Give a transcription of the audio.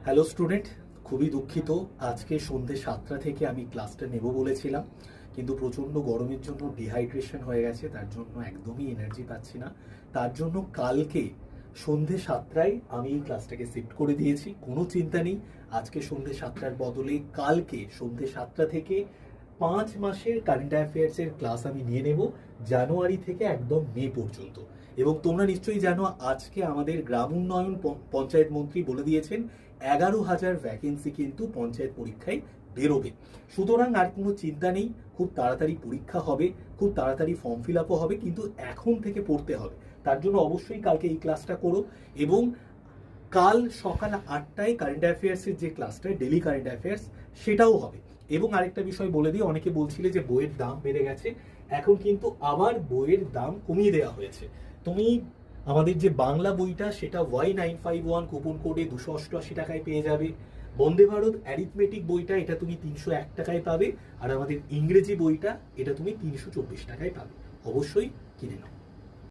Hello student, খুবই দুঃখিত। আজকে সন্ধ্যে 7টা থেকে আমি ক্লাসটা নেব বলেছিলাম, কিন্তু প্রচণ্ড গরমের জন্য ডিহাইড্রেশন হয়ে গেছে, তার জন্য একদমই এনার্জি পাচ্ছি না। তার জন্য কালকে সন্ধ্যে 7টায় আমি এই ক্লাসটাকে শিফট করে দিয়েছি। কোনো চিন্তা নেই, আজকে সন্ধ্যে 7টার বদলে কালকে সন্ধ্যে 7টা থেকে 5 মাসের কারেন্ট অ্যাফেয়ার্সের ক্লাস আমি নিয়ে নেব, জানুয়ারি থেকে একদম মে পর্যন্ত। এবং তোমরা নিশ্চয়ই জানো, আজকে আমাদের গ্রাম উন্নয়ন পঞ্চায়েত মন্ত্রী বলে দিয়েছেন 11,000 ভ্যাকেন্সি কিন্তু পঞ্চায়েত পরীক্ষায় বেরোবে। সুতরাং আর কোনো চিন্তা নেই, খুব তাড়াতাড়ি পরীক্ষা হবে, খুব তাড়াতাড়ি ফর্ম ফিল আপও হবে, কিন্তু এখন থেকে পড়তে হবে। তার জন্য অবশ্যই কালকে এই ক্লাসটা করো। এবং কাল সকাল 8টায় কারেন্ট অ্যাফেয়ার্সের যে ক্লাসটা, ডেলি কারেন্ট অ্যাফেয়ার্স, সেটাও হবে। এবং আরেকটা বিষয় বলে দিই, অনেকে বলছিলে যে বইয়ের দাম বেড়ে গেছে, এখন কিন্তু আবার বইয়ের দাম কমিয়ে দেওয়া হয়েছে। তুমি আমাদের যে বাংলা বইটা, সেটা Y951 কুপন কোডে 288 টাকায় পেয়ে যাবে। বন্দে ভারত অ্যারিথমেটিক বইটা, এটা তুমি 301 টাকায় পাবে। আর আমাদের ইংরেজি বইটা, এটা তুমি 324 টাকায় পাবে। অবশ্যই কিনে নাও।